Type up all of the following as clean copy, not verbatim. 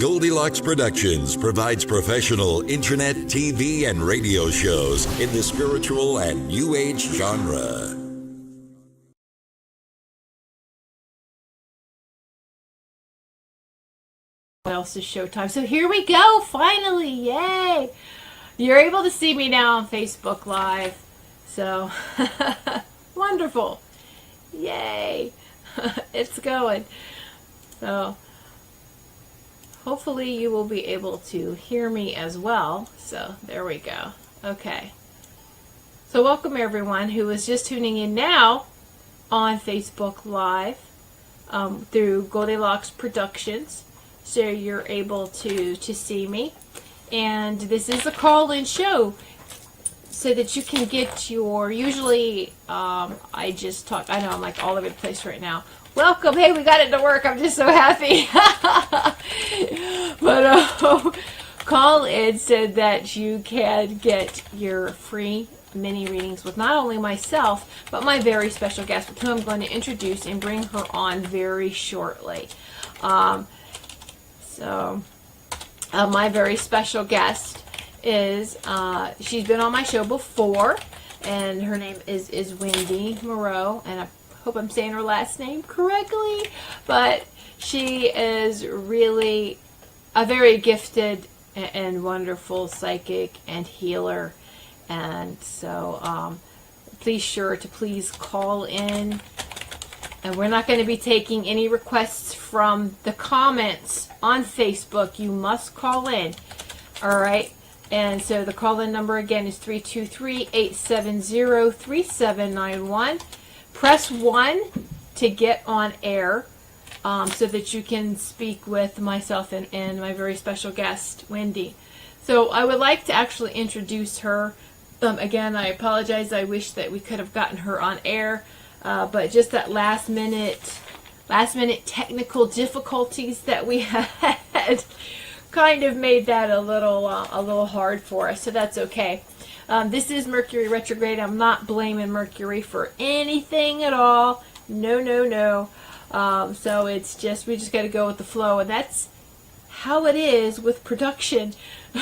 Goldylocks Productions provides professional internet, TV, and radio shows in the spiritual and New Age genre. What else is showtime? So here we go, finally, yay! You're able to see me now on Facebook Live, so wonderful, yay! It's going. So hopefully you will be able to hear me as well. So there we go. Okay. So welcome everyone who is just tuning in now on Facebook Live through Goldylocks Productions. So you're able to see me. And this is a call-in show so that you can get your, usually I just talk, I know I'm like all over the place right now. Welcome, hey, we got it to work, I'm just so happy. But call in so that you can get your free mini readings with not only myself, but my very special guest, who I'm going to introduce and bring her on very shortly. My very special guest is, she's been on my show before, and her name is Wendy Morneau, and I hope I'm saying her last name correctly, but she is really a very gifted and wonderful psychic and healer, and so please call in. And we're not going to be taking any requests from the comments on Facebook. You must call in. All right. And so the call-in number again is 323-870-3791. Press 1 to get on air so that you can speak with myself and my very special guest, Wendy. So I would like to actually introduce her. Again, I apologize. I wish that we could have gotten her on air. But just that last minute technical difficulties that we had kind of made that a little hard for us. So that's okay. This is Mercury retrograde. I'm not blaming Mercury for anything at all. No. So it's just, we just got to go with the flow, and that's how it is with production,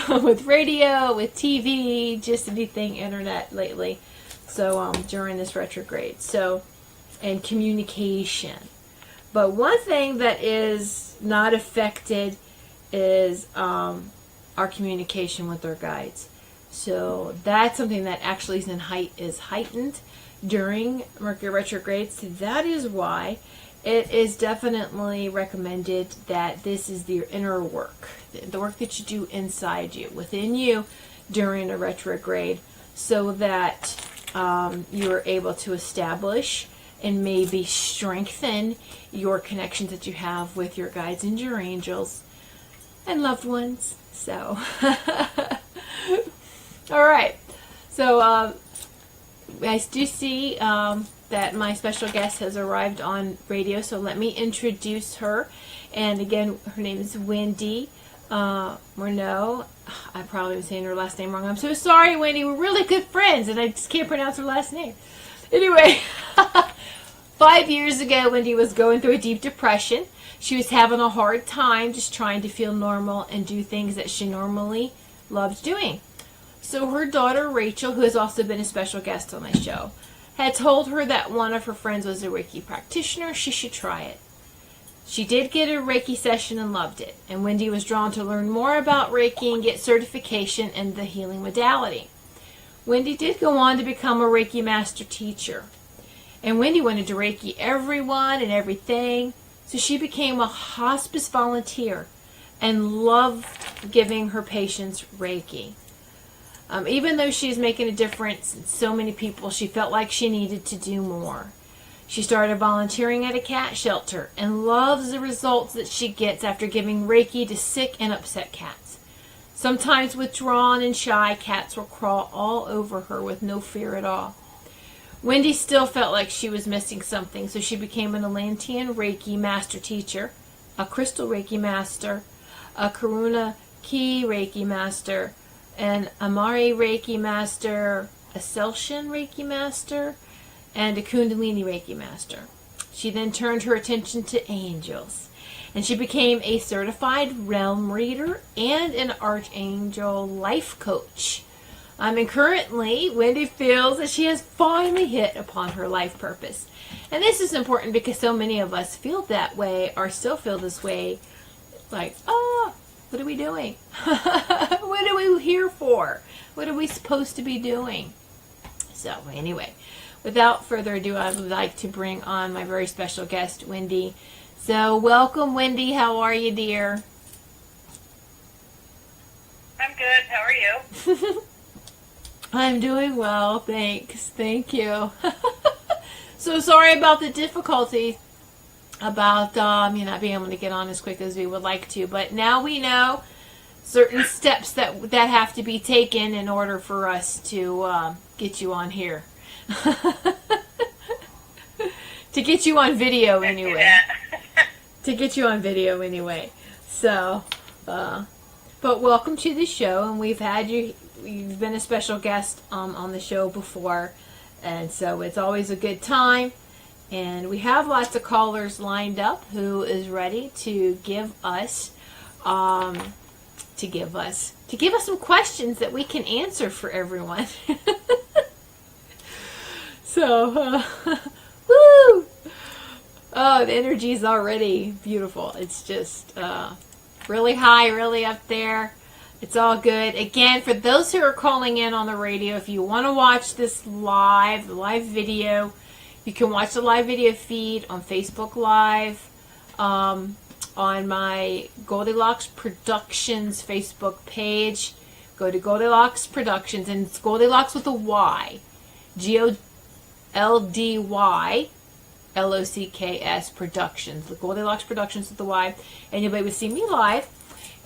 with radio, with TV, just anything internet lately. So during this retrograde, so, and communication. But one thing that is not affected is our communication with our guides. So that's something that actually is heightened during Mercury retrograde. So that is why it is definitely recommended that this is the inner work, the work that you do inside you, within you during a retrograde, so that you're able to establish and maybe strengthen your connections that you have with your guides and your angels and loved ones. So, all right. So, I do see that my special guest has arrived on radio. So let me introduce her. And again, her name is Wendy Morneau. I probably was saying her last name wrong. I'm so sorry, Wendy. We're really good friends, and I just can't pronounce her last name. Anyway, 5 years ago, Wendy was going through a deep depression. She was having a hard time just trying to feel normal and do things that she normally loved doing. So her daughter, Rachel, who has also been a special guest on my show, had told her that one of her friends was a Reiki practitioner. She should try it. She did get a Reiki session and loved it, and Wendy was drawn to learn more about Reiki and get certification in the healing modality. Wendy did go on to become a Reiki master teacher, and Wendy wanted to Reiki everyone and everything, so she became a hospice volunteer and loved giving her patients Reiki. Even though she's making a difference in so many people, she felt like she needed to do more. She started volunteering at a cat shelter and loves the results that she gets after giving Reiki to sick and upset cats. Sometimes withdrawn and shy, cats will crawl all over her with no fear at all. Wendy still felt like she was missing something, so she became an Atlantean Reiki master teacher, a Crystal Reiki master, a Karuna Ki Reiki master, an Amari Reiki master, a Celsian Reiki master, and a Kundalini Reiki master. She then turned her attention to angels And she became a certified realm reader and an archangel life coach. And currently, Wendy feels that she has finally hit upon her life purpose. And this is important because so many of us feel that way, or still feel this way. Like, oh, what are we doing? What are we here for? What are we supposed to be doing? So anyway, without further ado, I would like to bring on my very special guest, Wendy. So welcome, Wendy. How are you, dear? I'm good. How are you? I'm doing well, thanks. Thank you. So sorry about the difficulty about you not being able to get on as quick as we would like to, but now we know certain steps that have to be taken in order for us to get you on here. To get you on video anyway. To get you on video anyway. So, but welcome to the show, and you've been a special guest on the show before, and so it's always a good time. And we have lots of callers lined up who is ready to give us some questions that we can answer for everyone. So, woo! Oh, the energy is already beautiful. It's just really high, really up there. It's all good. Again, for those who are calling in on the radio, if you want to watch this live video, you can watch the live video feed on Facebook Live, on my Goldylocks Productions Facebook page. Go to Goldylocks Productions, and it's Goldylocks with a Y. GOLDYLOCKS Productions. The Goldylocks Productions with the Y. And you'll be able to see me live.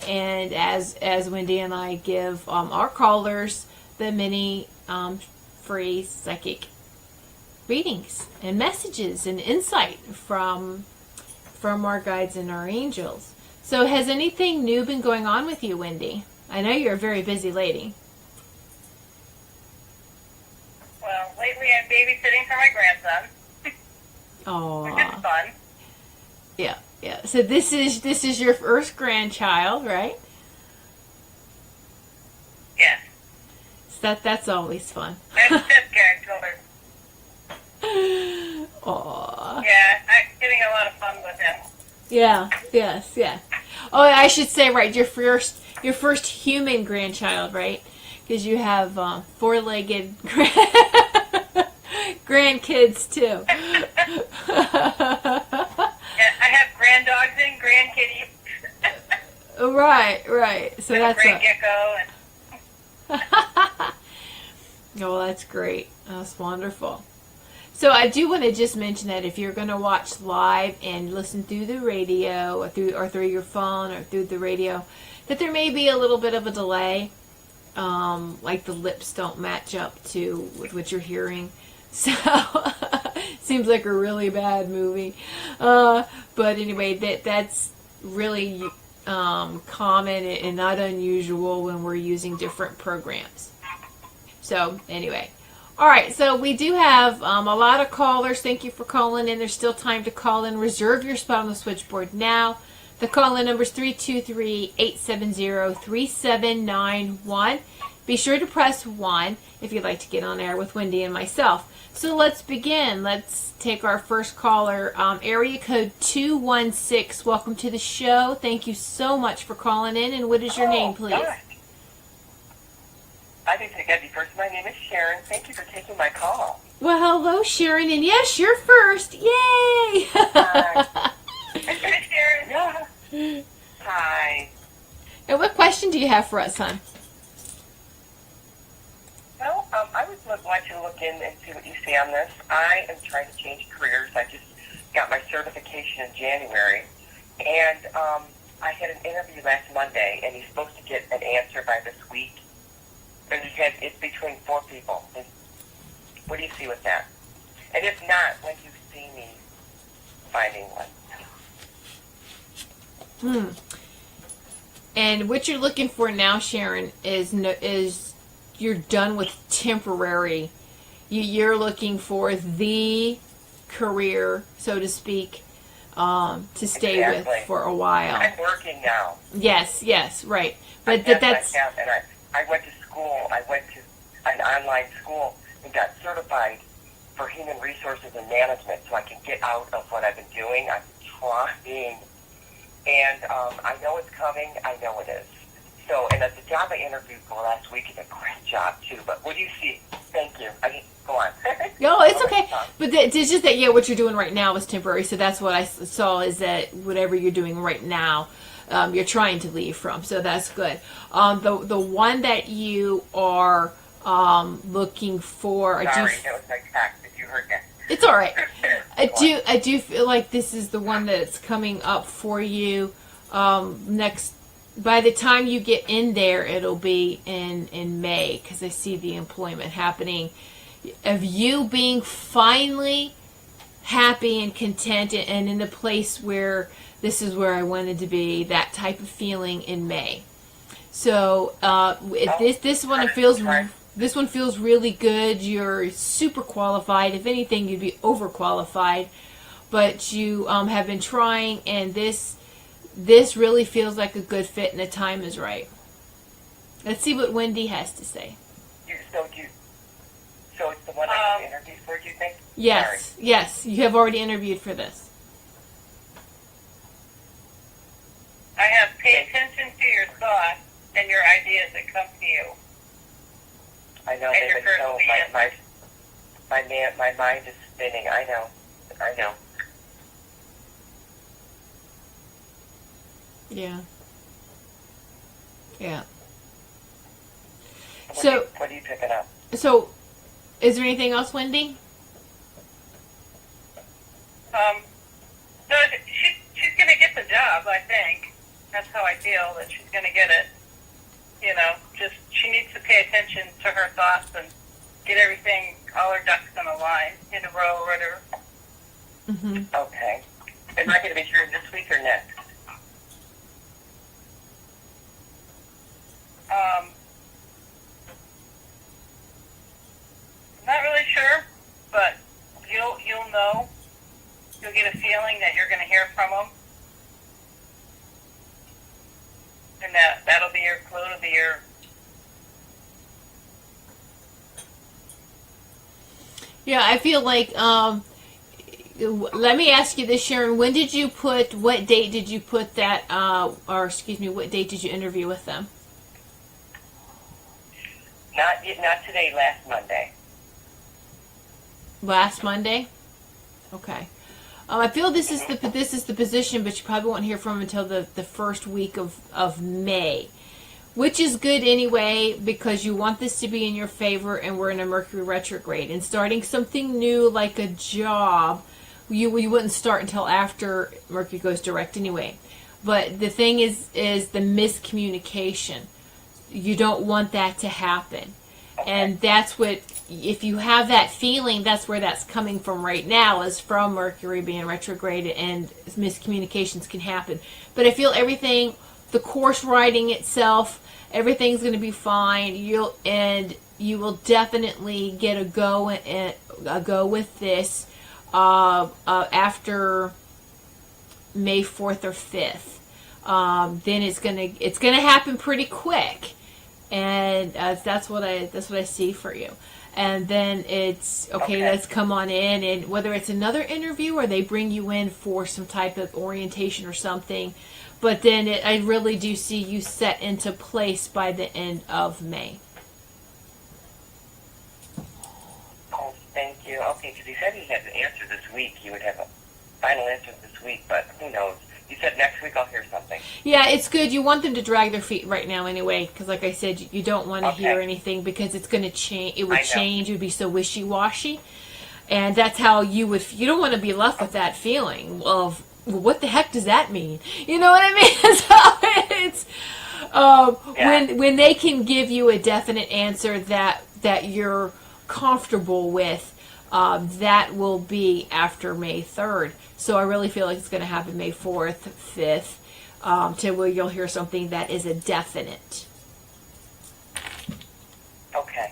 And as Wendy and I give our callers the many free psychic readings and messages and insight from our guides and our angels. So has anything new been going on with you, Wendy? I know you're a very busy lady. Well, lately I'm babysitting for my grandson. Oh, Which is fun. Yeah. So this is your first grandchild, right? Yes. So that's always fun. That's grandchildren. Aw. Yeah, I'm getting a lot of fun with him. Yeah. Yes. Yeah. Oh, I should say, right, your first human grandchild, right? Because you have four-legged grandkids too. Yeah, I have granddogs and grandkitties. Right. So and that's a great gecko. Oh, that's great. That's wonderful. So I do want to just mention that if you're going to watch live and listen through the radio or through your phone or through the radio, that there may be a little bit of a delay, like the lips don't match up to with what you're hearing. So seems like a really bad movie. But anyway, that's really common and not unusual when we're using different programs. So anyway. All right, so we do have a lot of callers. Thank you for calling in. There's still time to call in. Reserve your spot on the switchboard now. The call-in number is 323-870-3791. Be sure to press 1 if you'd like to get on air with Wendy and myself. So let's begin. Let's take our first caller. Area code 216. Welcome to the show. Thank you so much for calling in. And what is your name, please? Gosh. I didn't think I'd be first. My name is Sharon. Thank you for taking my call. Well, hello, Sharon. And yes, you're first. Yay! Hi. Sharon. Yeah. Hi. And what question do you have for us, hon? Well, I was wanting to look in and see what you see on this. I am trying to change careers. I just got my certification in January. And I had an interview last Monday, and he's supposed to get an answer by this week. And it's between 4 people. And what do you see with that? And if not, when do you see me finding one? And what you're looking for now, Sharon, is you're done with temporary. You're looking for the career, so to speak, to stay with for a while. I'm working now. Yes, right. But yes, that's... I have, and I went to school. I went to an online school and got certified for human resources and management so I can get out of what I've been doing. I'm trying. And I know it's coming. I know it is. So, and the job I interviewed for last week is a great job, too. But what do you see? Thank you. Go on. No, it's okay. But it's just that, what you're doing right now is temporary. So that's what I saw, is that whatever you're doing right now, you're trying to leave from. So that's good. The one that you are looking for... Sorry, that was my text, if you heard that. It's all right. I do feel like this is the one that's coming up for you next. By the time you get in there, it'll be in May, because I see the employment happening of you being finally happy and content and in the place where this is where I wanted to be, that type of feeling in May. So this one feels really good. You're super qualified. If anything, you'd be overqualified, but you have been trying, and this really feels like a good fit, and the time is right. Let's see what Wendy has to say. So it's the one I just interviewed for, do you think? Yes, Sorry. yes. You have already interviewed for this. I have pay attention to your thoughts and your ideas that come to you. I know, And they've been so, my mind is spinning. I know. Yeah. What are you picking up? So, is there anything else, Wendy? No, she's going to get the job, I think. That's how I feel, that she's going to get it. Just she needs to pay attention to her thoughts and get everything, all her ducks in a line, in a row, or... Mm-hmm. Okay. Am I going to be here this week or next? Not really sure, but you'll know. You'll get a feeling that you're going to hear from them, and that'll be your clue to be your. Yeah, I feel like. Let me ask you this, Sharon. What date did you put that? What date did you interview with them? Not today. Last Monday. Last Monday. Okay. I feel this is the position, but you probably won't hear from them until the first week of May, which is good anyway, because you want this to be in your favor, and we're in a Mercury retrograde, and starting something new like a job, you wouldn't start until after Mercury goes direct anyway. But the thing is the miscommunication. You don't want that to happen. And that's what, if you have that feeling, that's where that's coming from right now, is from Mercury being retrograde, and miscommunications can happen. But I feel everything, the course writing itself, everything's going to be fine. You will definitely get a go with this after May 4th or 5th. Then it's gonna happen pretty quick. And that's what I see for you. And then it's okay. Let's come on in, and whether it's another interview or they bring you in for some type of orientation or something. But then I really do see you set into place by the end of May. Oh, thank you. Okay, because he said he had an answer this week. He would have a final answer this week, but who knows? You said next week I'll hear something. Yeah, it's good. You want them to drag their feet right now anyway, because like I said, you don't want to hear anything, because it's going to change. It would change. It would be so wishy-washy. And that's how you don't want to be left with that feeling of, well, what the heck does that mean? You know what I mean? So it's when they can give you a definite answer that you're comfortable with, that will be after May 3rd. So I really feel like it's going to happen May 4th, 5th, to where you'll hear something that is a definite. Okay.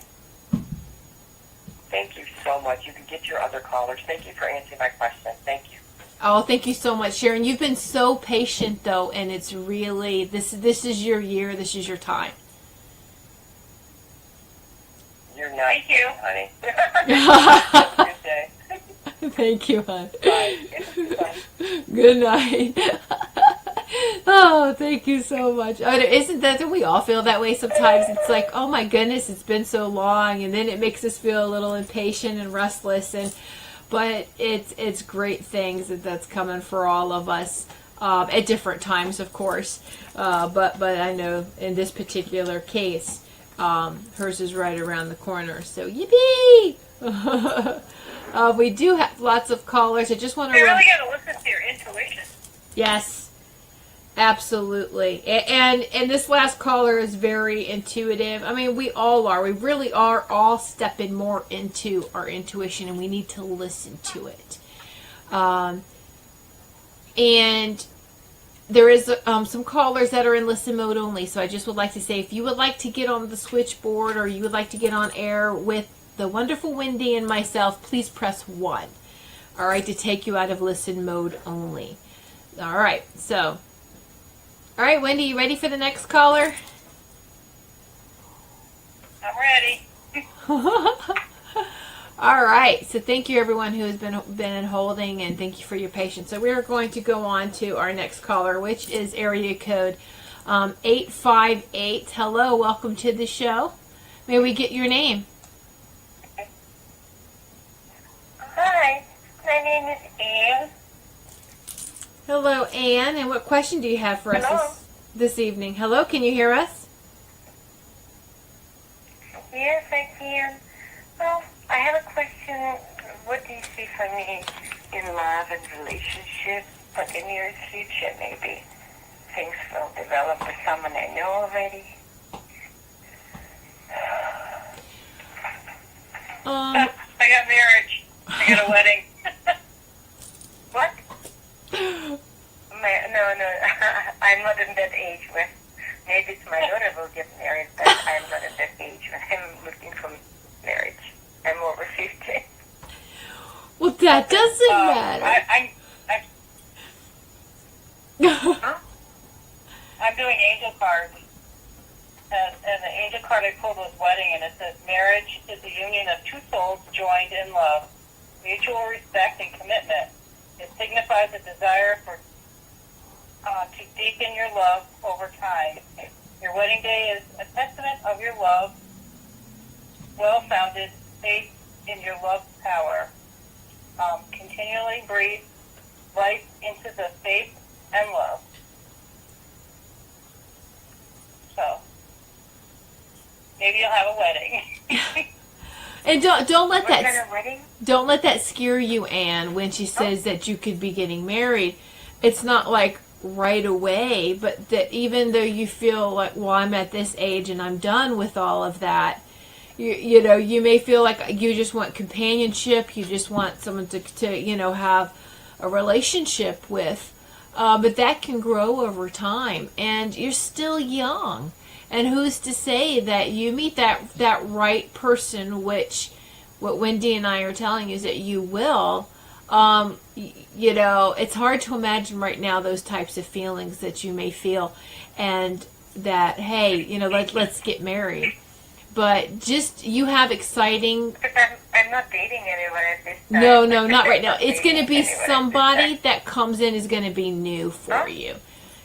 Thank you so much. You can get your other callers. Thank you for answering my question. Thank you. Oh, thank you so much, Sharon. You've been so patient, though, and it's really, this is your year, this is your time. You're nice, Thank you. honey. Have a good day. Thank you, hon. Bye. Good night. Oh, thank you so much. Oh, isn't that, don't we all feel that way sometimes? It's like, oh my goodness, it's been so long, and then it makes us feel a little impatient and restless, but it's great things that's coming for all of us at different times, of course. But I know in this particular case, hers is right around the corner. So yippee! We do have lots of callers. I just want to. You really got to listen to your intuition. Yes. Absolutely. And this last caller is very intuitive. I mean, we all are. We really are all stepping more into our intuition, and we need to listen to it. And there is some callers that are in listen mode only, so I just would like to say, if you would like to get on the switchboard or you would like to get on air with the wonderful Wendy and myself, please press 1. All right, to take you out of listen mode only. All right, so... All right, Wendy, you ready for the next caller? I'm ready. All right, so thank you everyone who has been holding, and thank you for your patience. So we are going to go on to our next caller, which is area code 858. Hello, welcome to the show. May we get your name? Hi, my name is Anne. Hello, Anne, and what question do you have for us Hello. this evening? Hello, can you hear us? Yes, I can. Well, I have a question. What do you see for me in love and relationships, but in your future maybe things will develop with someone I know already? I got marriage. I got a wedding. What? No, I'm not in that age where maybe it's my daughter will get married, but I'm not in that age when I'm looking for marriage. I'm over 50. Well, that doesn't matter. I'm doing angel cards. And the angel card I pulled was wedding, and it says, marriage is the union of two souls joined in love, mutual respect and commitment. It signifies a desire to deepen your love over time. Your wedding day is a testament of your love, well-founded faith in your love's power. Continually breathe life into the faith and love. So, maybe you'll have a wedding. And don't let What that kind of wedding? don't let that scare you, Anne, when she says that you could be getting married. It's not like right away, but that even though you feel like, well, I'm at this age and I'm done with all of that, you know, you may feel like you just want companionship, you just want someone to have a relationship with, but that can grow over time, and you're still young. And who's to say that you meet that right person, which what Wendy and I are telling you is that you will. It's hard to imagine right now those types of feelings that you may feel, and that, hey, let's get married. But just, you have exciting... Because I'm not dating anyone at this time. No, not right now. It's going to be Anyone at this somebody time. that comes in is going to be new for you.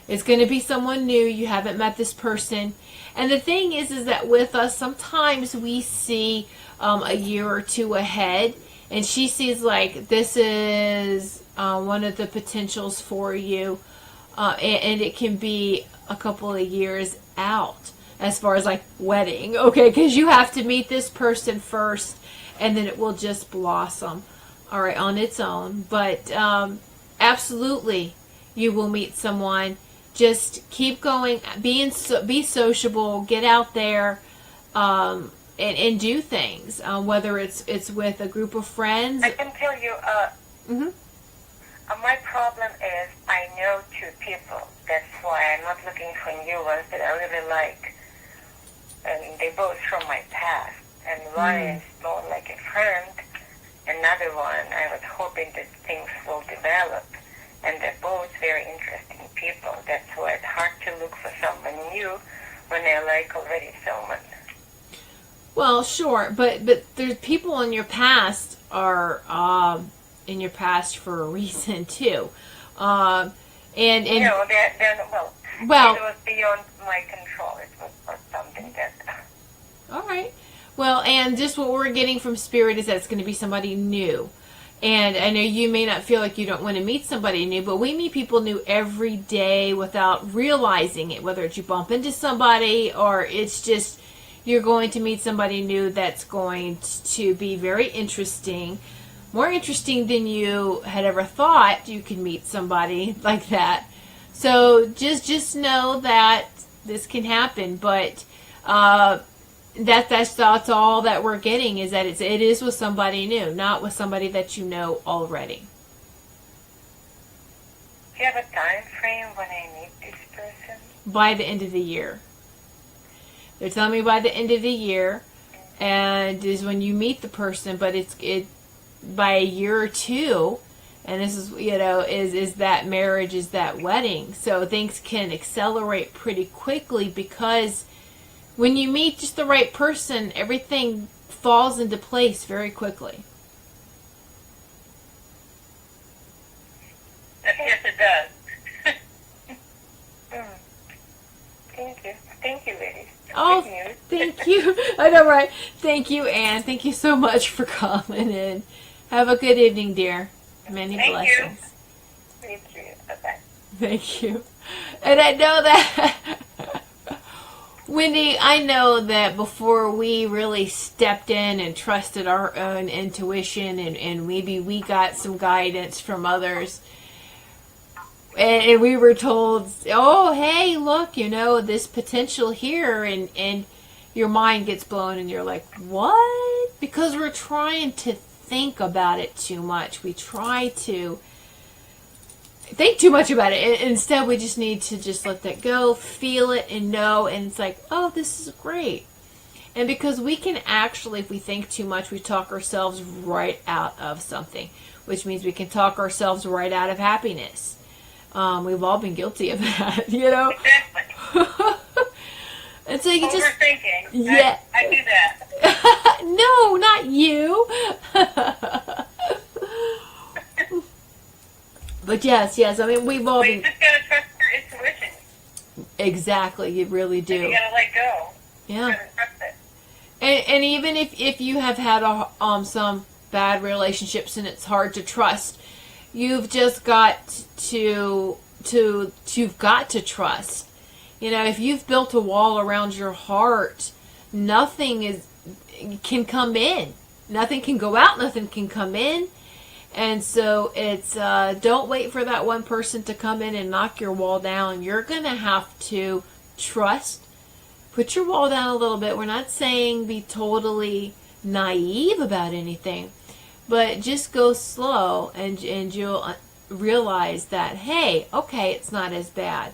It's going to be someone new. You haven't met this person. And the thing is that with us, sometimes we see a year or two ahead, and she sees like, this is one of the potentials for you, and it can be a couple of years out as far as like wedding, okay? Because you have to meet this person first, and then it will just blossom, all right, on its own. But absolutely, you will meet someone. Just keep going, be sociable, get out there, and do things. Whether it's with a group of friends. I can tell you, my problem is I know two people. That's why I'm not looking for new ones that I really like. And they both from my past. And one is more like a friend. Another one, I was hoping that things will develop. and they're both very interesting people. That's why it's hard to look for someone new when they're like already someone. Well, sure, but there's people in your past are in your past for a reason too, and No, they're well, it was beyond my control. It was something that. all right. Well, and just what we're getting from Spirit is that it's going to be somebody new. And I know you may not feel like you don't want to meet somebody new, but we meet people new every day without realizing it, whether it's you bump into somebody or it's just you're going to meet somebody new that's going to be very interesting, more interesting than you had ever thought you could meet somebody like that. So just know that this can happen, but that's all that we're getting is that it is with somebody new, not with somebody that you know already. Do you have a time frame when I meet this person? By the end of the year. They're telling me by the end of the year, and is when you meet the person, but it's by a year or two, and this is, is that marriage, is that wedding. So things can accelerate pretty quickly because when you meet just the right person, everything falls into place very quickly. Yes, it does. Thank you. Thank you, ladies. Oh, Good news. thank you. I know, right? Thank you, Anne. Thank you so much for calling in. Have a good evening, dear. Many Thank you. blessings. You too. Bye-bye. Thank you. And I know that, Wendy, I know that before we really stepped in and trusted our own intuition and maybe we got some guidance from others, and we were told, oh, hey, look, this potential here, and your mind gets blown and you're like, what? Because we're trying to think about it too much. We try to think too much about it. Instead, we just need to just let that go, feel it, and know, and it's like, oh, this is great. And because we can actually, if we think too much, we talk ourselves right out of something, which means we can talk ourselves right out of happiness. We've all been guilty of that, Exactly. And so you can just... Overthinking. Yeah. I do that. No, not you. But yes, I mean, we've all But you been... just gotta trust your intuition. Exactly, you really do. You gotta let go. Yeah. You gotta trust it. And even if you have had some bad relationships and it's hard to trust, you've just got you've got to trust. If you've built a wall around your heart, nothing can come in. Nothing can go out, nothing can come in. And so it's don't wait for that one person to come in and knock your wall down. You're going to have to trust. Put your wall down a little bit. We're not saying be totally naive about anything, but just go slow and you'll realize that, hey, okay, it's not as bad.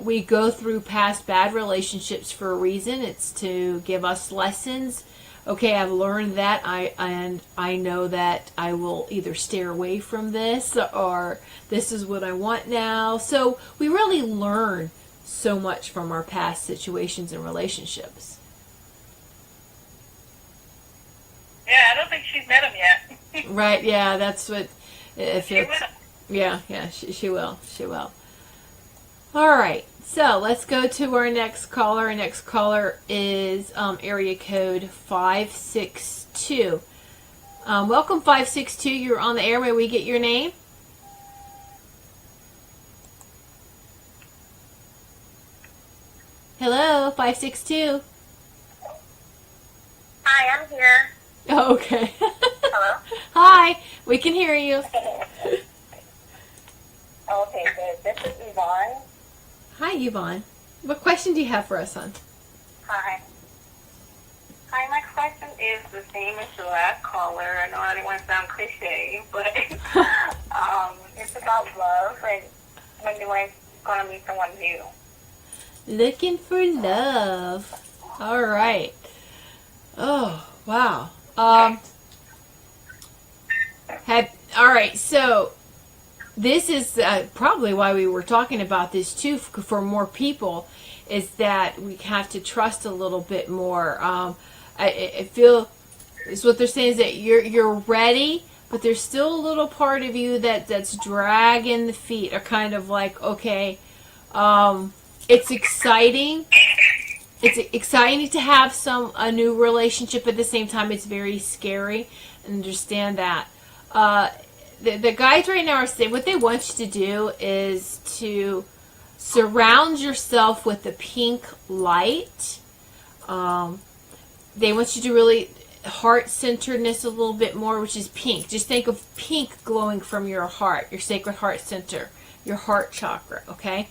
We go through past bad relationships for a reason. It's to give us lessons. Okay, I've learned that, I know that I will either steer away from this or this is what I want now. So we really learn so much from our past situations and relationships. Yeah, I don't think she's met him yet. Right? Yeah, that's what. If She it's, will. yeah, she will. She will. All right. So let's go to our next caller. Our next caller is area code 562. Welcome, 562. You're on the air. May we get your name? Hello, 562. Hi, I'm here. Oh, okay. Hello? Hi. We can hear you. Okay, good. This is Yvonne. Hi, Yvonne. What question do you have for us, hon? Hi. Hi, my question is the same as the last caller. I know I don't want to sound cliche, but it's about love and when do I going to meet someone new? Looking for love. All right. Oh, wow. All right. So this is probably why we were talking about this too, for more people, is that we have to trust a little bit more. I feel is what they're saying is that you're ready, but there's still a little part of you that's dragging the feet, or kind of like, okay, it's exciting. It's exciting to have a new relationship. At the same time, it's very scary. Understand that. The guides right now are saying what they want you to do is to surround yourself with the pink light. They want you to really heart-centeredness a little bit more, which is pink. Just think of pink glowing from your heart, your sacred heart center, your heart chakra, okay?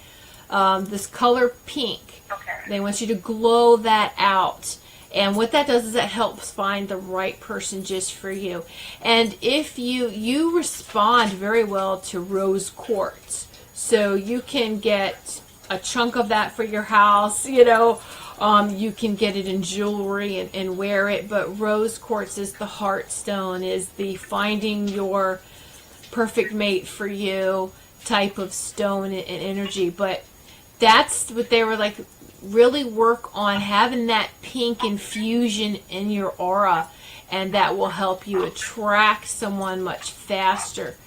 This color pink. Okay. They want you to glow that out. And what that does is it helps find the right person just for you. And if you respond very well to rose quartz, so you can get a chunk of that for your house, you can get it in jewelry and wear it, but rose quartz is the heart stone, is the finding your perfect mate for you type of stone and energy. But that's what they were like, really work on having that pink infusion in your aura, and that will help you attract someone much faster.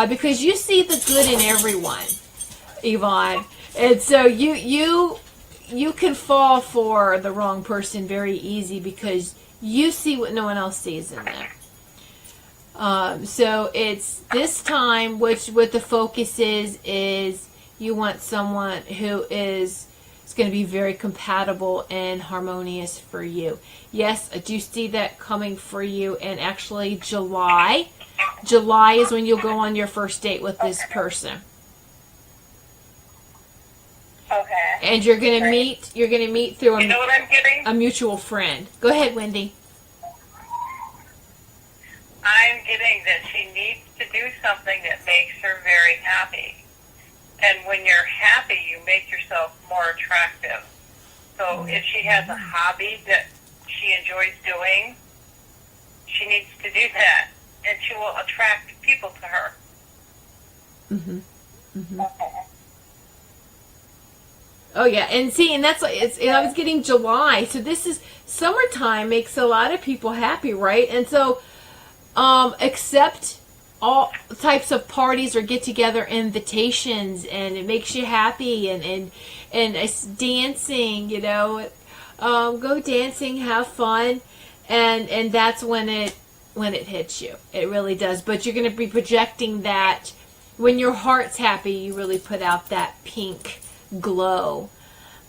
Because you see the good in everyone, Yvonne. And so you can fall for the wrong person very easy because you see what no one else sees in them. So it's this time, what the focus is you want someone who is going to be very compatible and harmonious for you. Yes, I do see that coming for you. And actually July is when you'll go on your first date with this person. Okay. And you're going to meet through You know what I'm getting? a mutual friend. Go ahead, Wendy. I'm getting that she needs to do something that makes her very happy. And when you're happy, you make yourself more attractive. So if she has a hobby that she enjoys doing, she needs to do that, and she will attract people to her. Oh yeah, and see, and that's I was getting July, so this is summertime makes a lot of people happy, right? And so, accept all types of parties or get together invitations, and it makes you happy, and it's dancing, go dancing, have fun, and that's when it hits you. It really does. But you're going to be projecting that when your heart's happy, you really put out that pink glow.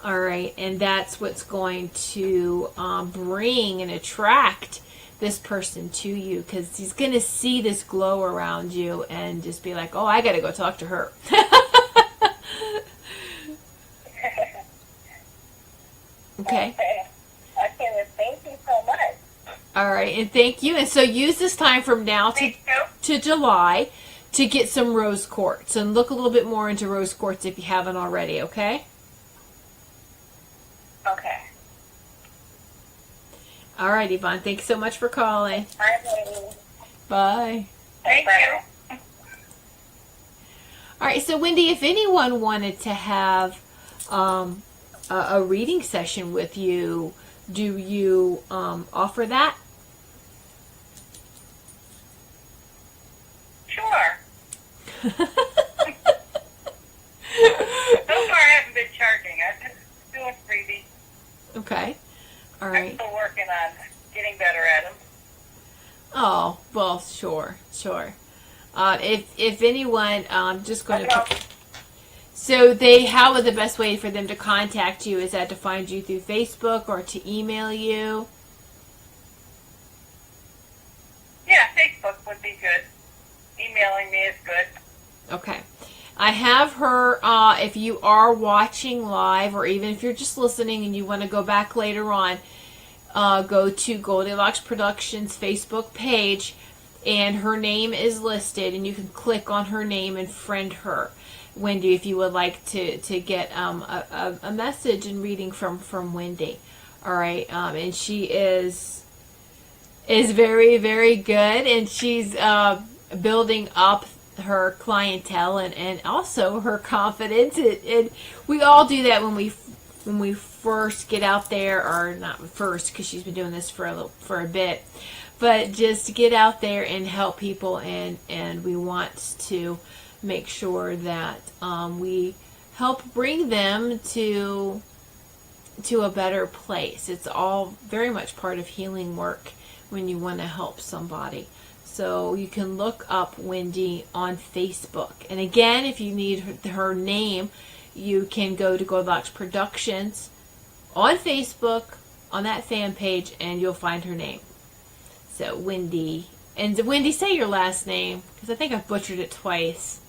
All right, and that's what's going to bring and attract this person to you, because he's going to see this glow around you and just be like, oh, I got to go talk to her. Okay. Okay, thank you so much. All right, and thank you. And so use this time from now to July to get some rose quartz, and look a little bit more into rose quartz if you haven't already, okay? Okay. All right, Yvonne, thanks so much for calling. Bye. Bye. Thank you. All right, so Wendy, if anyone wanted to have a reading session with you, do you offer that? Sure. So far, I haven't been charging. I've been doing freebies. Okay. All I'm right. still working on getting better at them. Oh, well, sure. If anyone, I'm just going to. So how would the best way for them to contact you? Is that to find you through Facebook or to email you? Yeah, Facebook would be good. Emailing me is good. Okay. I have her, if you are watching live, or even if you're just listening and you want to go back later on, go to Goldylocks Productions Facebook page, and her name is listed, and you can click on her name and friend her, Wendy, if you would like to get a message and reading from Wendy. All right, and she is very, very good, and she's building up her clientele and also her confidence. And we all do that when we first get out there, or not first because she's been doing this for a bit, but just to get out there and help people, and we want to make sure that we help bring them to a better place. It's all very much part of healing work when you want to help somebody. So you can look up Wendy on Facebook. And again, if you need her name, you can go to Goldylocks Productions on Facebook, on that fan page, and you'll find her name. So Wendy. And Wendy, say your last name, because I think I've butchered it twice.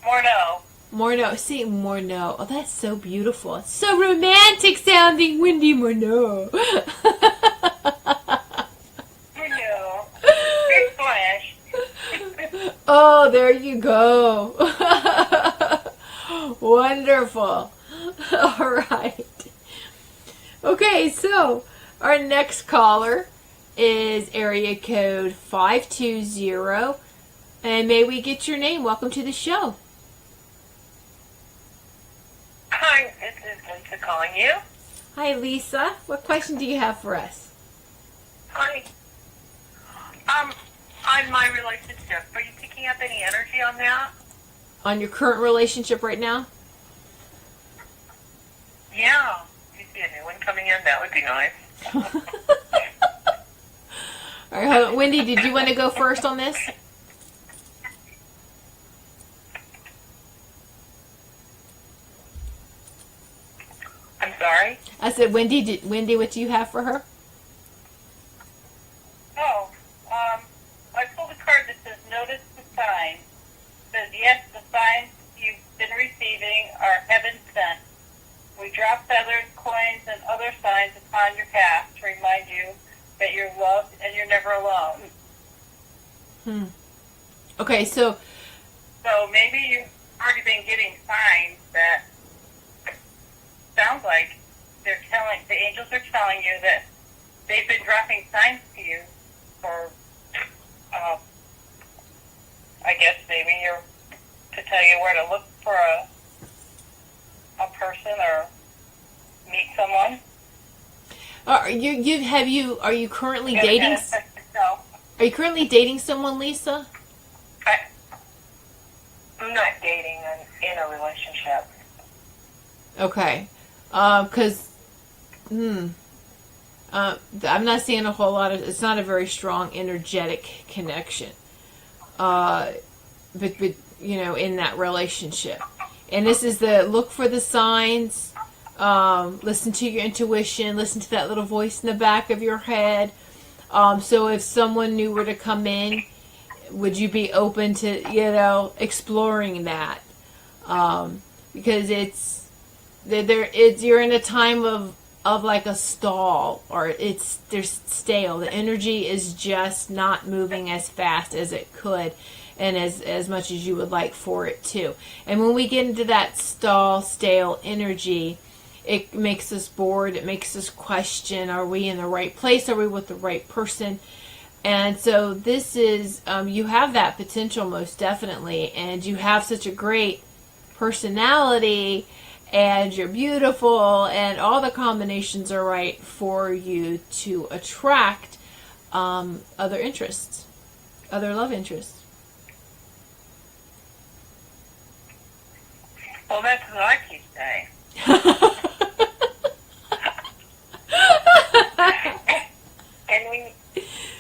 Morneau. Morneau. See, Morneau. Oh, that's so beautiful. It's so romantic sounding, Wendy Morneau. Morneau. Big flash. Oh, there you go. Wonderful. All right. Okay, so our next caller is area code 520. And may we get your name? Welcome to the show. Hi, this is Lisa calling you. Hi, Lisa. What question do you have for us? Hi. On my relationship, are you picking up any energy on that? On your current relationship right now? Yeah. If you see a new one coming in, that would be nice. All right, hold on. Wendy, did you want to go first on this? I'm sorry? I said, Wendy, what do you have for her? Oh, I pulled a card that says notice the signs. It says, yes, the signs you've been receiving are heaven sent. We drop feathers, coins, and other signs upon your path to remind you that you're loved and you're never alone. Okay, so maybe you've already been getting signs that sounds like the angels are telling you that they've been dropping signs to you for, I guess maybe to tell you where to look for a person or meet someone. are you currently dating? No. Are you currently dating someone, Lisa? I'm not dating. I'm in a relationship. Okay, because I'm not seeing a whole lot of. It's not a very strong energetic connection. But in that relationship, and this is the look for the signs. Listen to your intuition. Listen to that little voice in the back of your head. So if someone new were to come in, would you be open to exploring that? Because you're in a time of like a stall, or there's stale. The energy is just not moving as fast as it could, and as much as you would like for it to. And when we get into that stale energy, it makes us bored. It makes us question: are we in the right place? Are we with the right person? And so this is you have that potential, most definitely, and you have such a great personality, and you're beautiful, and all the combinations are right for you to attract other interests, other love interests. Well, that's what I keep saying. And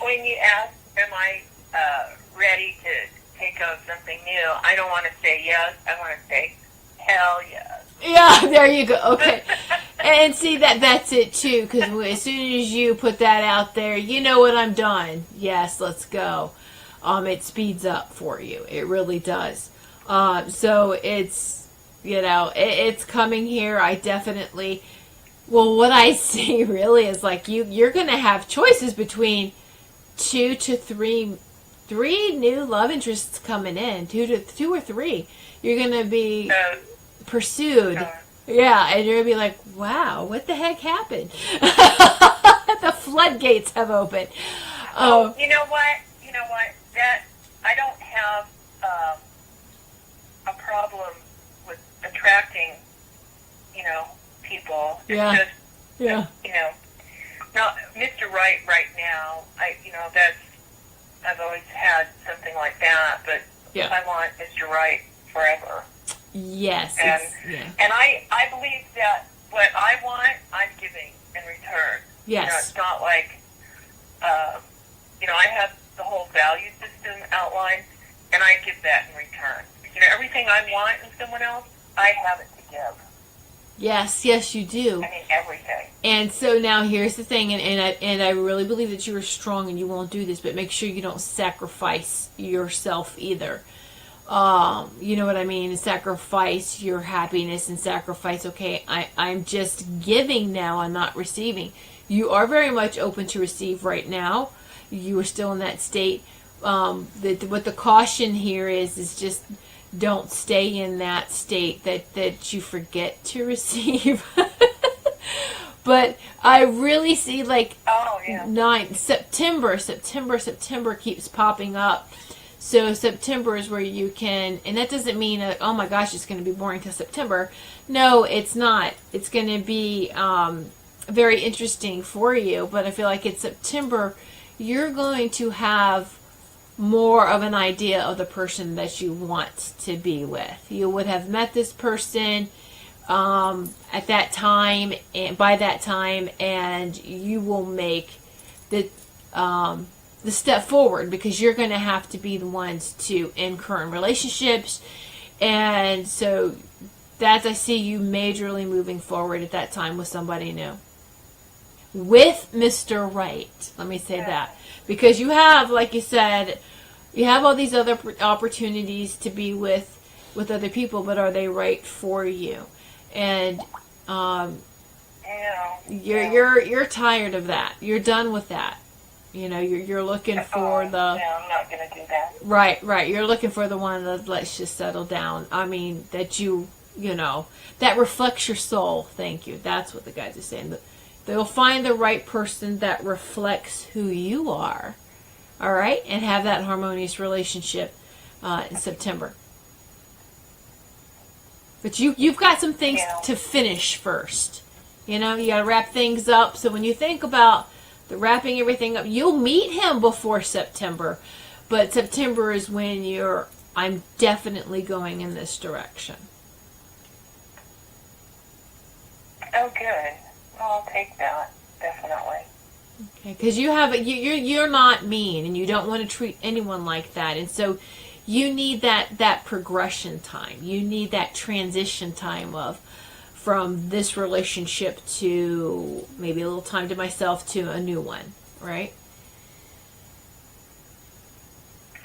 when you ask, am I ready to take on something new, I don't want to say yes. I want to say hell yes. Yeah, there you go. Okay. And see, that's it too, because as soon as you put that out there, you know what, I'm done. Yes, let's go. It speeds up for you. It really does. So it's, it's coming here. I definitely, what I see really is like you're going to have choices between 2 to 3 new love interests coming in, 2 or 3. You're going to be pursued. Yeah, and you're going to be like, wow, what the heck happened? The floodgates have opened. Oh, you know what? know what? That I don't have a problem with attracting, people. Yeah. It's just, Yeah. not Mr. Right now. I've always had something like that, but Yeah. I want Mr. Right forever. Yes. And Yeah. and I believe that what I want, I'm giving in return. Yes. It's not like, I have the whole value system outlined, and I give that in return. Everything I want in someone else, I have it to give. Yes, you do. I mean, everything. And so now here's the thing, and I really believe that you are strong and you won't do this, but make sure you don't sacrifice yourself either. You know what I mean? Sacrifice your happiness and sacrifice, okay, I'm just giving now, I'm not receiving. You are very much open to receive right now. You are still in that state. What the caution here is just don't stay in that state that you forget to receive. But I really see September keeps popping up. So September is where you can, and that doesn't mean, oh my gosh, it's going to be boring till September. No, it's not. It's going to be very interesting for you. But I feel like in September, you're going to have more of an idea of the person that you want to be with. You would have met this person at that time, and by that time, and you will make the step forward, because you're going to have to be the ones to end current relationships. And so that's, I see you majorly moving forward at that time with somebody new, with Mr. Right. Let me say that, because you have, like you said, you have all these other opportunities to be with other people, but are they right for you? And you're tired of that. You're done with that. You're looking for the... Yeah, I'm not going to do that. Right. You're looking for the one that lets you settle down. I mean, that that reflects your soul. Thank you. That's what the guys are saying. They'll find the right person that reflects who you are. All right? And have that harmonious relationship in September. But you've got some things to finish first. You got to wrap things up. So when you think about the wrapping everything up, you'll meet him before September. But September is when I'm definitely going in this direction. Oh, good. Well, I'll take that. Definitely. Okay, because you're not mean, and you don't want to treat anyone like that. And so you need that progression time. You need that transition time from this relationship to maybe a little time to myself to a new one, right?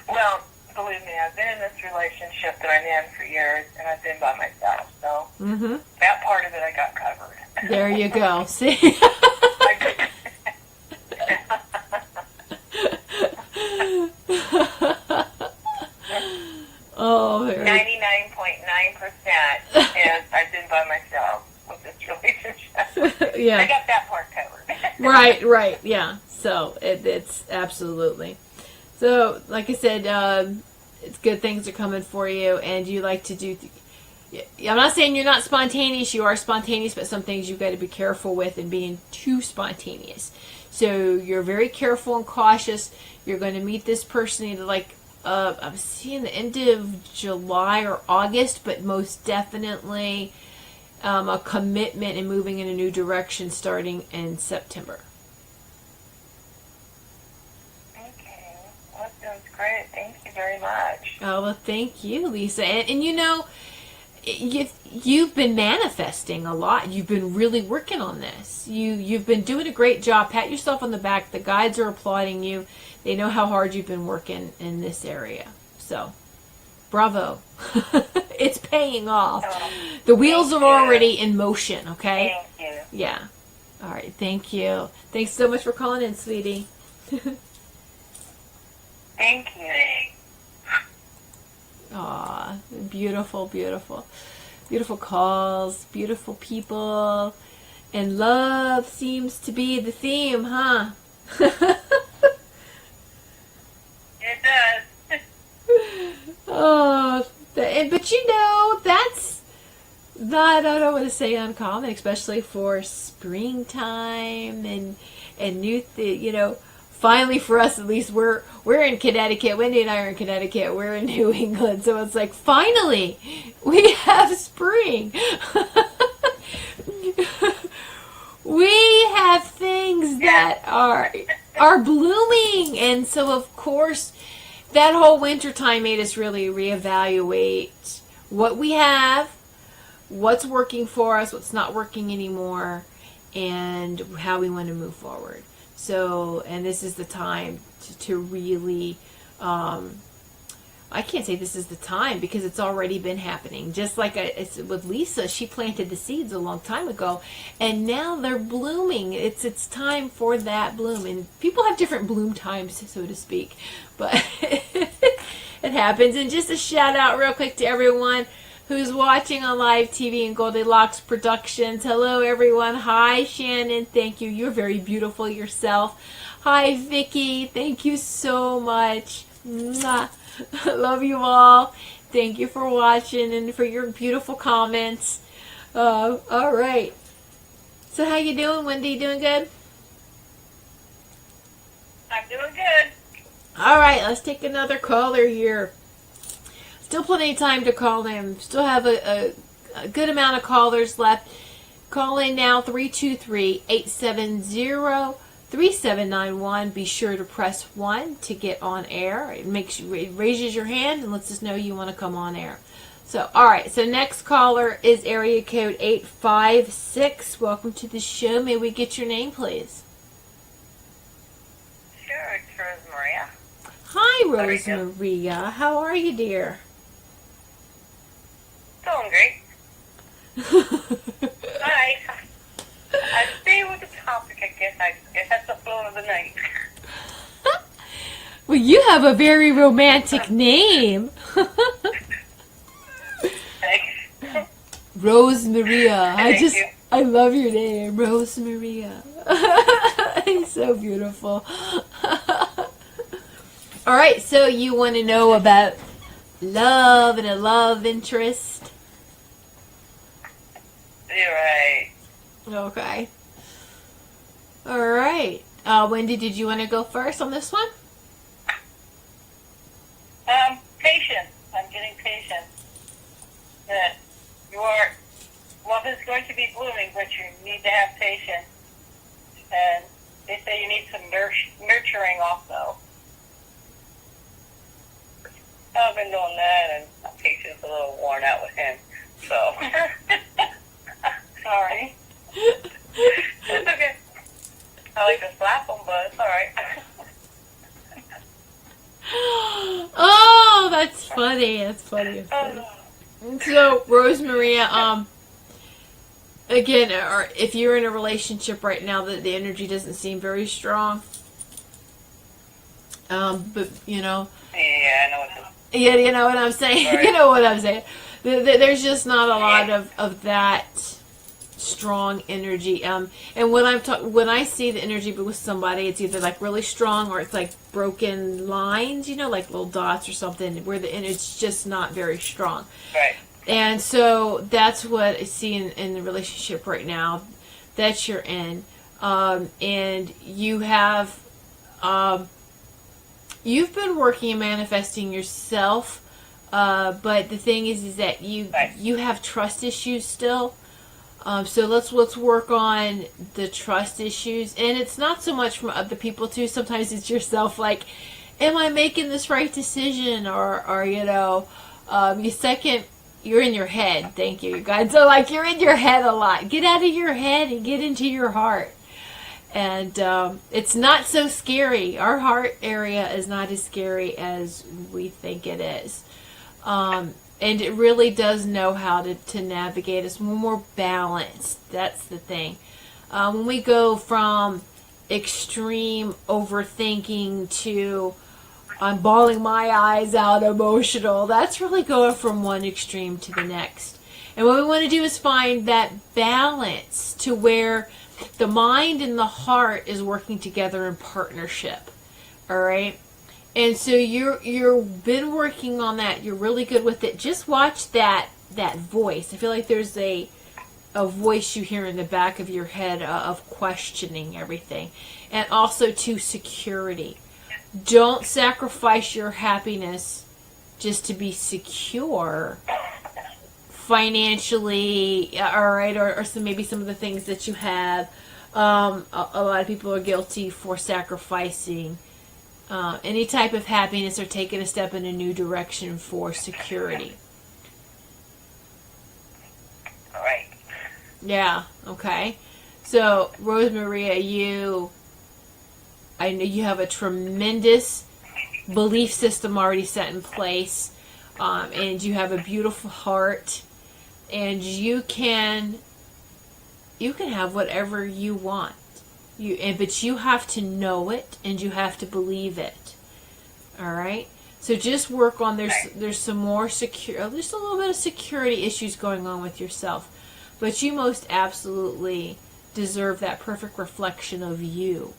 Well, believe me, I've been in this relationship that I'm in for years, and I've been by myself, so that part of it I got covered. There you go. See? Oh, 99.9% is I've been by myself with this relationship. Yeah. I got that part covered. Right, yeah. So it's absolutely. So, like I said, it's good things are coming for you, and you like to do. I'm not saying you're not spontaneous. You are spontaneous, but some things you've got to be careful with and being too spontaneous. So you're very careful and cautious. You're going to meet this person either I'm seeing the end of July or August, but most definitely a commitment and moving in a new direction starting in September. Okay. Well, that sounds great. Thank you very much. Oh, well, thank you, Lisa. And you've been manifesting a lot. You've been really working on this. You've been doing a great job. Pat yourself on the back. The guides are applauding you. They know how hard you've been working in this area. So, bravo. It's paying off. The wheels are already in motion, okay? Thank you. Yeah. All right. Thank you. Thanks so much for calling in, sweetie. Thank you. Aw, beautiful, beautiful. Beautiful calls, beautiful people. And love seems to be the theme, huh? It But you know, that's not, I don't want to say uncommon, especially for springtime and new, you know, finally for us at least, we're in Connecticut. Wendy and I are in Connecticut. We're in New England. So it's like, finally, we have spring. We have things that are blooming. And so, of course, that whole winter time made us really reevaluate what we have, what's working for us, what's not working anymore, and how we want to move forward. So, and this is the time to really, I can't say this is the time because it's already been happening. Just like it's with Lisa, she planted the seeds a long time ago, and now they're blooming. It's time for that bloom, and people have different bloom times, so to speak, but it happens. And just a shout out real quick to everyone who's watching on live TV and Goldylocks Productions. Hello, everyone. Hi, Shannon. Thank you. You're very beautiful yourself. Hi, Vicky. Thank you so much. Mwah. Love you all. Thank you for watching and for your beautiful comments. All right. So how you doing, Wendy? Doing good? I'm doing good. All right. Let's take another caller here. Still plenty of time to call in. Still have a good amount of callers left. Call in now, 323-870-3791. Be sure to press 1 to get on air. It raises your hand and lets us know you want to come on air. So, all right. So next caller is area code 856. Welcome to the show. May we get your name, please? Sure, it's Rose Maria. Hi, Rose Maria. How are you, dear? Doing great. Hi. I stay with the topic, I guess. I guess that's the flow of the night. Well, you have a very romantic name. Thanks. Rose Maria. Thank you. I love your name, Rose Maria. It's so beautiful. All right, so you want to know about love and a love interest? You're right. Okay. All right. Wendy, did you want to go first on this one? Patience. I'm getting patient. That your love is going to be blooming, but you need to have patience. And they say you need some nurturing also. I've been doing that, and my patience is a little worn out with him. So, sorry. It's okay. I like to slap him, but it's all right. Oh, that's funny. That's funny. That's funny. So, Rose Maria, again, or if you're in a relationship right now that the energy doesn't seem very strong, but you know. Yeah, I know what Yeah, you know what I'm saying. Right. You know what I'm saying. There's just not a lot of that strong energy. And when when I see the energy with somebody, it's either like really strong or it's like broken lines, you know, like little dots or something, where it's just not very strong. Right. And so that's what I see in the relationship right now that you're in. And you have, you've been working and manifesting yourself, but the thing is that you have trust issues still. So let's work on the trust issues, and it's not so much from other people too. Sometimes it's yourself. Like, am I making this right decision, or you know, you're in your head. Thank you, guys. So like you're in your head a lot. Get out of your head and get into your heart. And it's not so scary. Our heart area is not as scary as we think it is. And it really does know how to navigate us. We're more balanced. That's the thing. When we go from extreme overthinking to I'm bawling my eyes out emotional, that's really going from one extreme to the next. And what we want to do is find that balance to where the mind and the heart is working together in partnership. All right? And so you've been working on that. You're really good with it. Just watch that voice. I feel like there's a voice you hear in the back of your head of questioning everything. And also to security. Don't sacrifice your happiness just to be secure financially, all right, or maybe some of the things that you have. A lot of people are guilty for sacrificing any type of happiness or taking a step in a new direction for security. All right. Yeah, okay. So, Rosemaria, I know you have a tremendous belief system already set in place, and you have a beautiful heart, and you can have whatever you want. But you have to know it, and you have to believe it. All right. So just work on there's some more there's a little bit of security issues going on with yourself, but you most absolutely deserve that perfect reflection of you.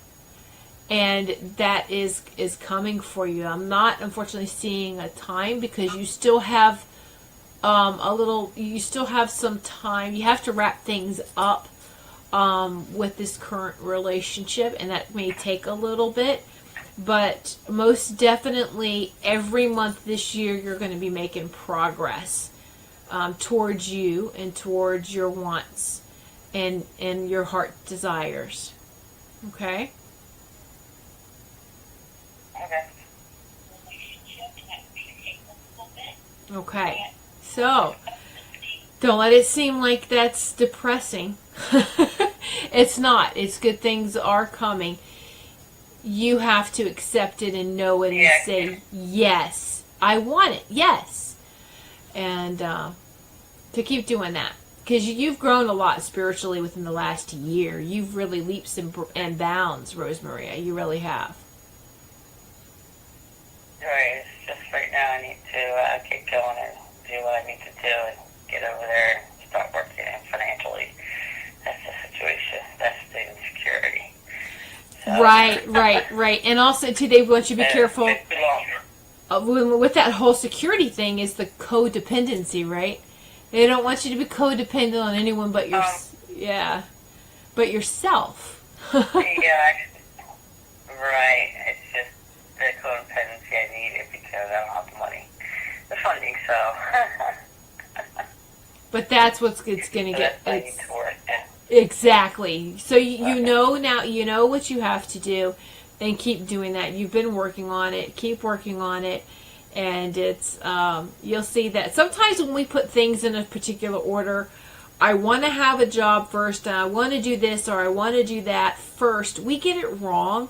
And that is coming for you. I'm not, unfortunately, seeing a time because you still have you still have some time. You have to wrap things up with this current relationship, and that may take a little bit. But most definitely, every month this year, you're going to be making progress towards you and towards your wants and your heart desires. Okay? Okay. So, don't let it seem like that's depressing. It's not. It's good. Things are coming. You have to accept it and know it and say, yes, I want it. Yes. And to keep doing that. Because you've grown a lot spiritually within the last year. You've really leaps and bounds, Rosemaria. You really have. Right. It's just right now I need to keep going and do what I need to do and get over there and start working financially. That's the situation. That's the insecurity. So, Right. And also, too, Dave, we want you to be careful. With that whole security thing is the codependency, right? They don't want you to be codependent on anyone but but yourself. Yeah, right. It's just the codependency I need it because I don't have the money, the funding. So. But that's what's it's going to get. I need to work. Exactly. So you know now. You know what you have to do, and keep doing that. You've been working on it. Keep working on it. And it's you'll see that sometimes when we put things in a particular order, I want to have a job first, and I want to do this or I want to do that first. We get it wrong.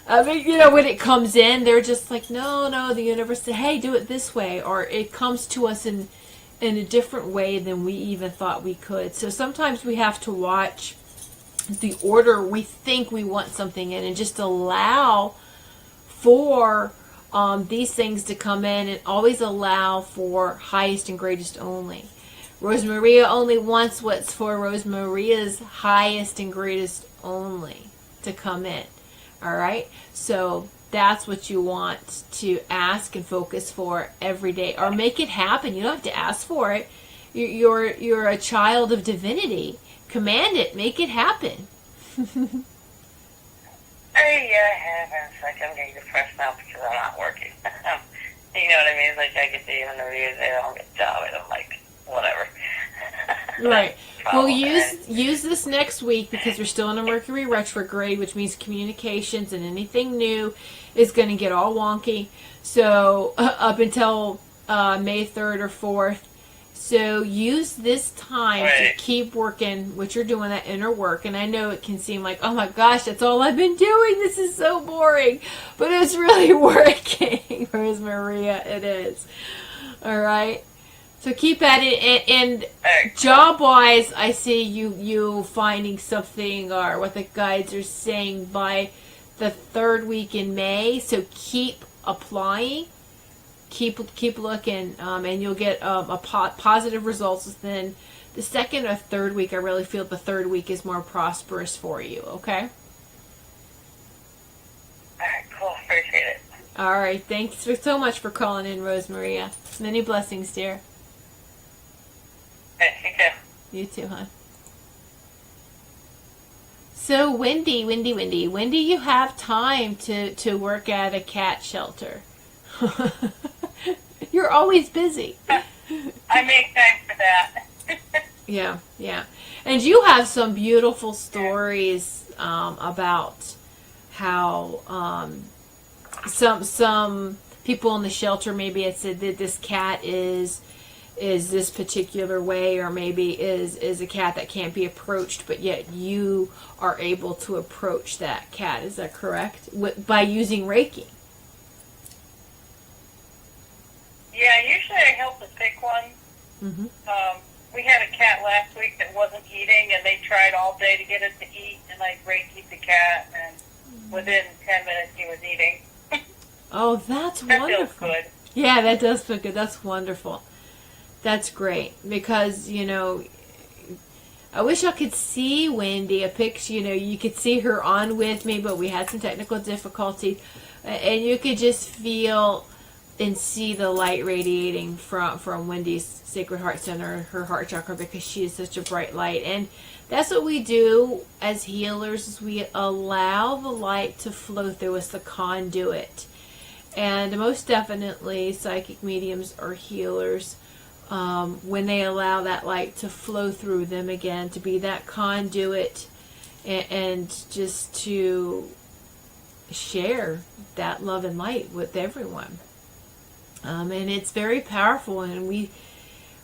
I mean, when it comes in, they're just like, no. The universe said, hey, do it this way, or it comes to us in a different way than we even thought we could. So sometimes we have to watch the order we think we want something in, and just allow for these things to come in, and always allow for highest and greatest only. Rosemaria only wants what's for Rosemaria's highest and greatest only to come in. All right? So that's what you want to ask and focus for every day, or make it happen. You don't have to ask for it. You're a child of divinity. Command it. Make it happen. I have. It's like I'm getting depressed now because I'm not working. You know what I mean? It's like I get the interviews, I don't get a job, and I'm like, whatever. Right. Well, use this next week because we're still in a Mercury retrograde, which means communications and anything new is going to get all wonky. So up until May 3rd or 4th. So use this time to keep working what you're doing, that inner work. And I know it can seem like, oh my gosh, that's all I've been doing. This is so boring. But it's really working, Rosemaria. It is. All right. So keep at it. And job-wise, I see you finding something, or what the guides are saying, by the 3rd week in May. So keep applying. Keep looking, and you'll get positive results within the 2nd or 3rd week. I really feel the 3rd week is more prosperous for you, okay? All right, cool. Appreciate it. All right. Thanks so much for calling in, Rosemaria. Many blessings, dear. Okay, take care. You too, hon. So, Wendy, you have time to work at a cat shelter. You're always busy. I make time for that. Yeah. And you have some beautiful stories about how some people in the shelter maybe had said that this cat is this particular way, or maybe is a cat that can't be approached, but yet you are able to approach that cat. Is that correct? By using Reiki. Yeah, usually I help the sick one. Mm-hmm. We had a cat last week that wasn't eating, and they tried all day to get it to eat, and I Reiki the cat, and within 10 minutes he was eating. Oh, that's That wonderful. feels good. Yeah, that does feel good. That's wonderful. That's great, because, I wish I could see Wendy, a picture, you could see her on with me, but we had some technical difficulty, and you could just feel and see the light radiating from Wendy's Sacred Heart Center, her heart chakra, because she is such a bright light. And that's what we do as healers, is we allow the light to flow through us, the conduit. And most definitely, psychic mediums are healers when they allow that light to flow through them again, to be that conduit, and just to share that love and light with everyone. And it's very powerful, and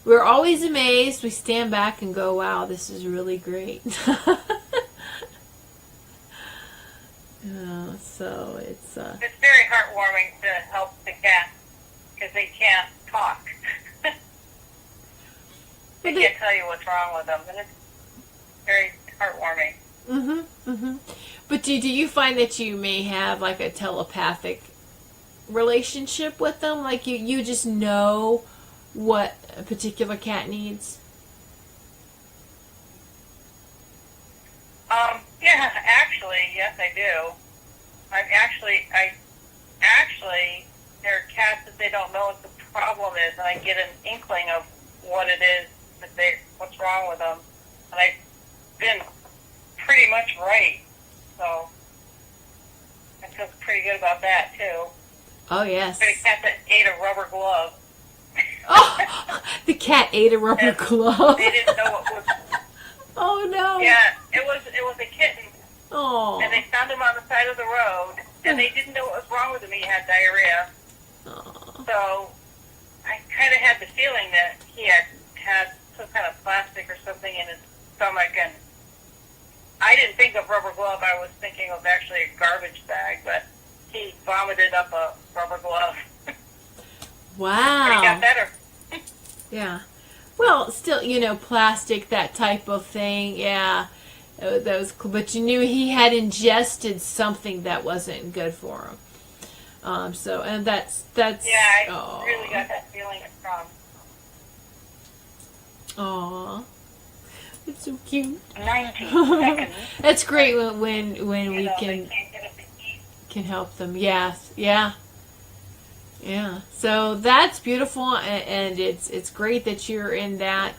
we're always amazed. We stand back and go, wow, this is really great. So it's very heartwarming to help the cat, because they can't talk. They can't tell you what's wrong with them, and it's very heartwarming. But do you find that you may have like a telepathic relationship with them? Like you just know what a particular cat needs? Yeah, actually, yes, I do. I actually, there are cats that they don't know what the problem is, and I get an inkling of what it is what's wrong with them, and I've been pretty much right. So I feel pretty good about that too. Oh yes. There's a cat that ate a rubber glove. Oh, the cat ate a rubber glove. They didn't know what was. Oh no. Yeah, it was a kitten. Oh. And they found him on the side of the road, and they didn't know what was wrong with him. He had diarrhea. Oh. So I kind of had the feeling that he had some kind of plastic or something in his stomach, and I didn't think of rubber glove. I was thinking of actually a garbage bag, but he vomited up a rubber glove. Wow. But he got better. Yeah. Well, still, plastic, that type of thing, yeah. That was cool. But you knew he had ingested something that wasn't good for him. And that's. Yeah, I really got that feeling from. Aw. It's so cute. 90 seconds. That's great when we They can can't get up to eat. can help them. Yes. Yeah. Yeah. So that's beautiful, and it's great that you're in that.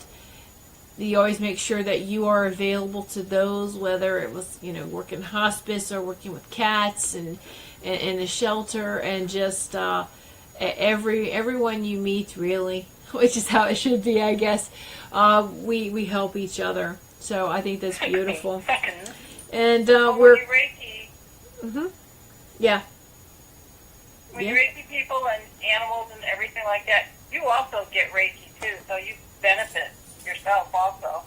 You always make sure that you are available to those, whether it was, working hospice or working with cats and in the shelter, and just everyone you meet, really, which is how it should be, I guess. We help each other. So I think that's beautiful. Seconds. And When we're. you Reiki, Yeah. when you Reiki people and animals and everything like that, you also get Reiki too, so you benefit yourself also.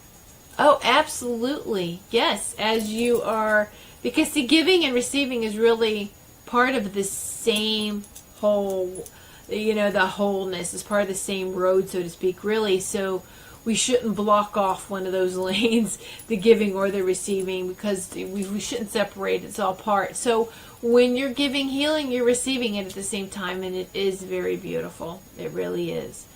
Oh, absolutely. Yes, as you are, because the giving and receiving is really part of the same whole, the wholeness is part of the same road, so to speak, really. So we shouldn't block off one of those lanes, the giving or the receiving, because we shouldn't separate. It's all part. So when you're giving healing, you're receiving it at the same time, and it is very beautiful. It really is.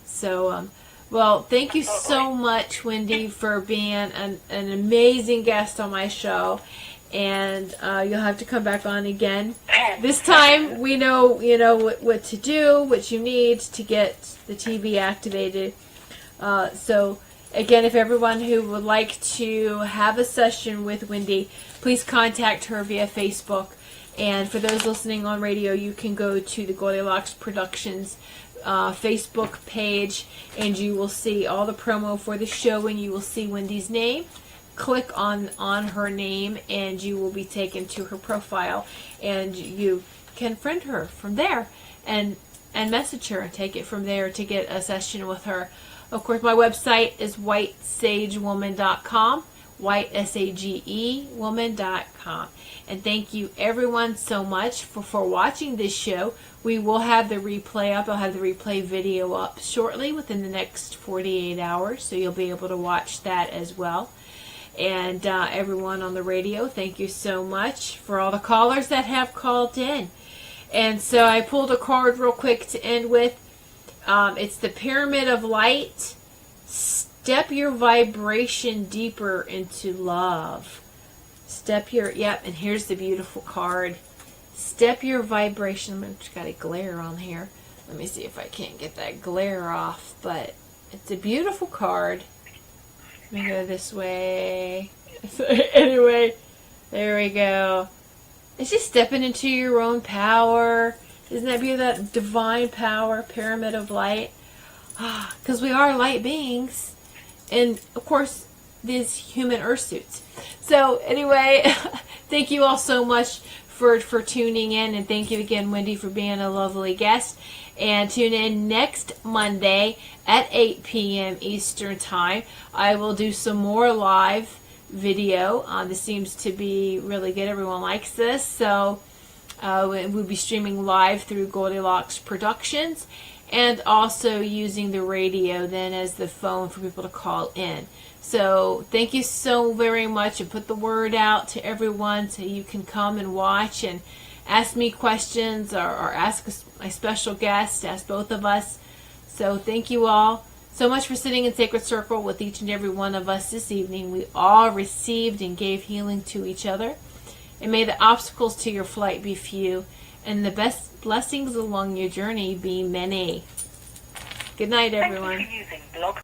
So, well, thank you so much, Wendy, for being an amazing guest on my show. and you'll have to come back on again. This time we know what to do, what you need to get the TV activated. So again, if everyone who would like to have a session with Wendy, please contact her via Facebook. And for those listening on radio, you can go to the Goldylocks Productions Facebook page, and you will see all the promo for the show, and you will see Wendy's name. Click on her name, and you will be taken to her profile, and you can friend her from there and message her and take it from there to get a session with her. Of course, my website is whitesagewoman.com, whitesagewoman.com. And thank you everyone so much for watching this show. We will have the replay up. I'll have the replay video up shortly within the next 48 hours, so you'll be able to watch that as well. And everyone on the radio, thank you so much for all the callers that have called in. And so I pulled a card real quick to end with. It's the Pyramid of Light. Step your vibration deeper into love. And here's the beautiful card. Step your vibration. I've just got a glare on here. Let me see if I can't get that glare off. But it's a beautiful card. Let me go this way. So anyway, there we go. It's just stepping into your own power. Isn't that beautiful? That divine power, Pyramid of Light. Because we are light beings. And, of course, these human earth suits. So, anyway, thank you all so much for tuning in. And thank you again, Wendy, for being a lovely guest. And tune in next Monday at 8 p.m. Eastern Time. I will do some more live video. This seems to be really good. Everyone likes this. So, we'll be streaming live through Goldylocks Productions, and also using the radio then as the phone for people to call in. So thank you so very much, and put the word out to everyone so you can come and watch and ask me questions, or ask my special guest, ask both of us. So thank you all so much for sitting in Sacred Circle with each and every one of us this evening. We all received and gave healing to each other. And may the obstacles to your flight be few, and the best blessings along your journey be many. Good night, everyone. Thank you for using Blog